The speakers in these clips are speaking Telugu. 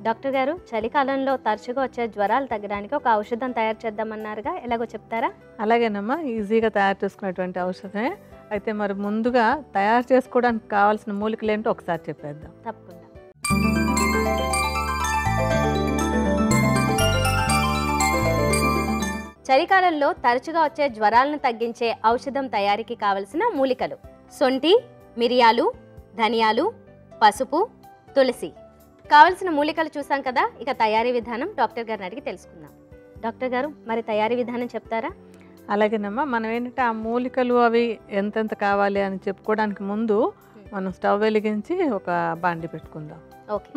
డాక్టర్ గారు, చలికాలంలో తరచుగా వచ్చే జ్వరాలు తగ్గడానికి ఒక ఔషధం తయారు చేద్దామన్నారుగా, ఎలాగో చెప్తారా? అలాగేనమ్మా, ఈజీగా తయారు చేసుకునేటువంటి ఔషధమే. అయితే మరి ముందుగా తయారు చేసుకోవడానికి కావాల్సిన మూలికలు ఏంటో ఒకసారి చెప్పేద్దాం. తప్పకుండా. చలికాలంలో తరచుగా వచ్చే జ్వరాలను తగ్గించే ఔషధం తయారీకి కావలసిన మూలికలు: సొంఠి, మిరియాలు, ధనియాలు, పసుపు, తులసి. కావలసిన మూలికలు చూసాం కదా, ఇక తయారీ విధానం డాక్టర్ గారిని అడిగి తెలుసుకుందాం. డాక్టర్ గారు, మరి తయారీ విధానం చెప్తారా? అలాగేనమ్మా, మనం ఏంటంటే ఆ మూలికలు అవి ఎంతెంత కావాలి అని చెప్పుకోవడానికి ముందు మనం స్టవ్ వెలిగించి ఒక బాండి పెట్టుకుందాం. ఓకే.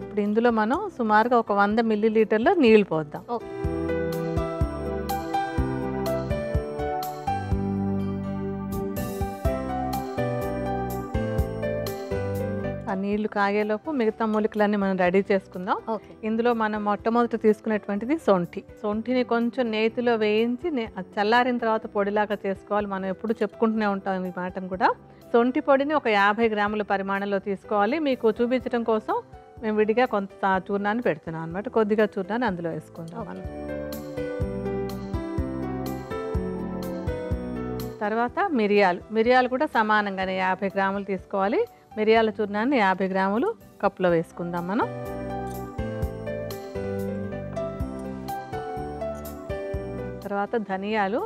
ఇప్పుడు ఇందులో మనం సుమారుగా ఒక 100 మిల్లీలీటర్ల నీళ్ళు పోద్దాం. ఓకే. ఆ నీళ్లు కాగేలోపు మిగతా మూలికలన్నీ మనం రెడీ చేసుకుందాం. ఓకే. ఇందులో మనం మొట్టమొదటి తీసుకునేటువంటిది సొంఠి. సొంఠిని కొంచెం నేతిలో వేయించి అది చల్లారిన తర్వాత పొడిలాగా చేసుకోవాలి. మనం ఎప్పుడు చెప్పుకుంటూనే ఉంటాం ఈ మాటను కూడా. సొంఠి పొడిని ఒక 50 గ్రాముల పరిమాణంలో తీసుకోవాలి. మీకు చూపించడం కోసం మేము విడిగా కొంత చూర్ణాన్ని పెడుతున్నాం అనమాట. కొద్దిగా చూర్ణాన్ని అందులో వేసుకుందాం మనం. తర్వాత మిరియాలు కూడా సమానంగానే 50 గ్రాములు తీసుకోవాలి. మిరియాల చూర్ణాన్ని 50 గ్రాములు కప్పులో వేసుకుందాం మనం. తర్వాత ధనియాలు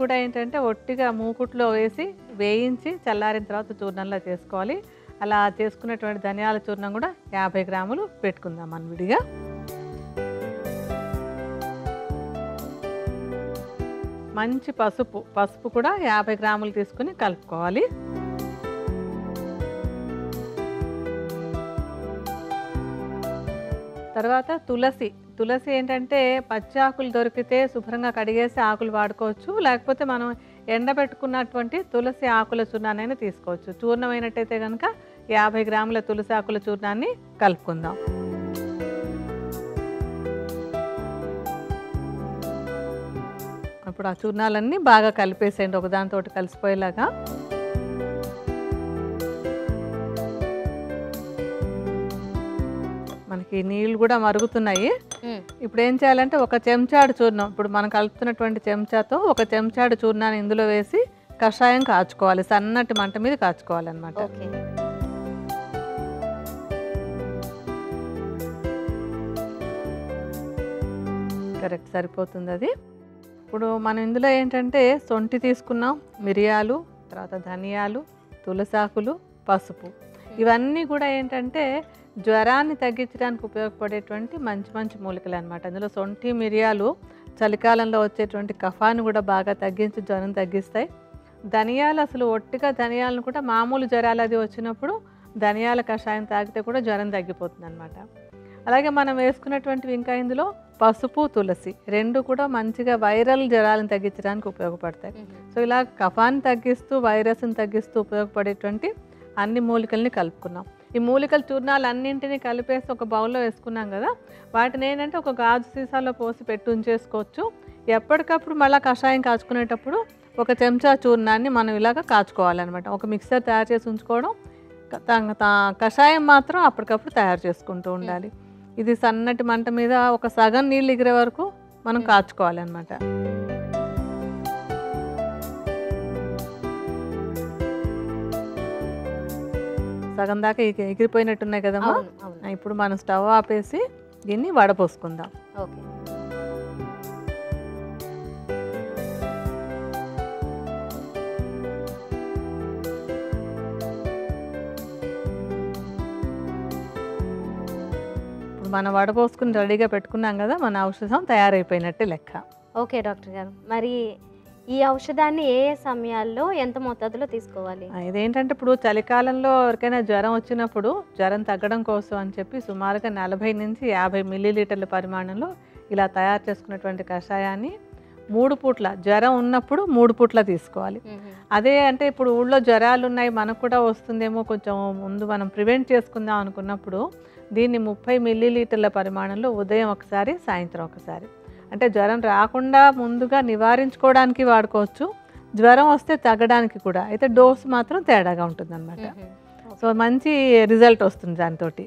కూడా ఏంటంటే ఒట్టిగా మూకుట్లో వేసి వేయించి చల్లారిన తర్వాత చూర్ణంలో చేసుకోవాలి. అలా చేసుకున్నటువంటి ధనియాల చూర్ణం కూడా 50 గ్రాములు పెట్టుకుందాం మనం విడిగా. మంచి పసుపు కూడా 50 గ్రాములు తీసుకుని కలుపుకోవాలి. తర్వాత తులసి ఏంటంటే పచ్చి ఆకులు దొరికితే శుభ్రంగా కడిగేసి ఆకులు వాడుకోవచ్చు. లేకపోతే మనం ఎండబెట్టుకున్నటువంటి తులసి ఆకుల చూర్ణాన్ని తీసుకోవచ్చు. చూర్ణమైనట్టయితే కనుక 50 గ్రాముల తులసి ఆకుల చూర్ణాన్ని కలుపుకుందాం. ఇప్పుడు ఆ చూర్ణాలన్నీ బాగా కలిపేసేయండి, ఒకదానితో కలిసిపోయేలాగా. మనకి నీళ్ళు కూడా మరుగుతున్నాయి. ఇప్పుడు ఏం చేయాలంటే ఒక చెంచాడు చూర్ణం, ఇప్పుడు మనం కలుపుతున్నటువంటి చెంచాతో ఒక చెంచాడు చూర్ణాన్ని ఇందులో వేసి కషాయం కాచుకోవాలి. సన్నటి మంట మీద కాచుకోవాలన్నమాట. కరెక్ట్, సరిపోతుంది అది. ఇప్పుడు మనం ఇందులో ఏంటంటే సొంఠి తీసుకున్నాం, మిరియాలు, తర్వాత ధనియాలు, తులసాకులు, పసుపు. ఇవన్నీ కూడా ఏంటంటే జ్వరాన్ని తగ్గించడానికి ఉపయోగపడేటువంటి మంచి మూలికలు అనమాట. అందులో సొంఠి, మిరియాలు చలికాలంలో వచ్చేటువంటి కఫాన్ని కూడా బాగా తగ్గించి జ్వరం తగ్గిస్తాయి. ధనియాలు అసలు ఒట్టిగా ధనియాలను కూడా మామూలు జ్వరాలు అది వచ్చినప్పుడు ధనియాల కషాయం తాగితే కూడా జ్వరం తగ్గిపోతుంది అనమాట. అలాగే మనం వేసుకున్నటువంటివి ఇంకా ఇందులో పసుపు, తులసి రెండు కూడా మంచిగా వైరల్ జ్వరాలను తగ్గించడానికి ఉపయోగపడతాయి. సో ఇలా కఫాన్ని తగ్గిస్తూ వైరస్ని తగ్గిస్తూ ఉపయోగపడేటువంటి అన్ని మూలికల్ని కలుపుకున్నాం. ఈ మూలికల చూర్ణాలు అన్నింటినీ కలిపేసి ఒక బౌల్లో వేసుకున్నాం కదా, వాటిని ఏంటంటే ఒక గాజు సీసాలో పోసి పెట్టి ఉంచేసుకోవచ్చు. ఎప్పటికప్పుడు మళ్ళీ కషాయం కాచుకునేటప్పుడు ఒక చెంచా చూర్ణాన్ని మనం ఇలాగ కాచుకోవాలన్నమాట. ఒక మిక్సర్ తయారు చేసి ఉంచుకోవడం, కషాయం మాత్రం అప్పటికప్పుడు తయారు చేసుకుంటూ ఉండాలి. ఇది సన్నటి మంట మీద ఒక సగం నీళ్ళు ఎగిరే వరకు మనం కాచుకోవాలన్నమాట. సగం దాకా ఎగిరిపోయినట్టున్నాయి కదమ్మా. ఇప్పుడు మనం స్టవ్ ఆపేసి దీన్ని వడపోసుకుందాం. ఓకే. ఇప్పుడు మనం వడపోసుకుని రెడీగా పెట్టుకున్నాం కదా, మన ఔషధం తయారైపోయినట్టే లెక్క. ఓకే డాక్టర్ గారు, మరి ఈ ఔషధాన్ని ఏ సమయాల్లో ఎంత మోతాదులో తీసుకోవాలి? ఇదేంటంటే ఇప్పుడు చలికాలంలో ఎవరికైనా జ్వరం వచ్చినప్పుడు జ్వరం తగ్గడం కోసం అని చెప్పి సుమారుగా 40 నుంచి 50 మిల్లీలీటర్ల పరిమాణంలో ఇలా తయారు చేసుకున్నటువంటి కషాయాన్ని 3 పూట్ల, జ్వరం ఉన్నప్పుడు 3 పూట్ల తీసుకోవాలి. అదే అంటే ఇప్పుడు ఊళ్ళో జ్వరాలు ఉన్నాయి, మనకు కూడా వస్తుందేమో, కొంచెం ముందు మనం ప్రివెంట్ చేసుకుందాం అనుకున్నప్పుడు దీన్ని 30 మిల్లీలీటర్ల పరిమాణంలో ఉదయం ఒకసారి, సాయంత్రం ఒకసారి, అంటే జ్వరం రాకుండా ముందుగా నివారించుకోవడానికి వాడుకోవచ్చు. జ్వరం వస్తే తగ్గడానికి కూడా, అయితే డోస్ మాత్రం తేడాగా ఉంటుంది అనమాట. సో మంచి రిజల్ట్ వస్తుంది దానితోటి.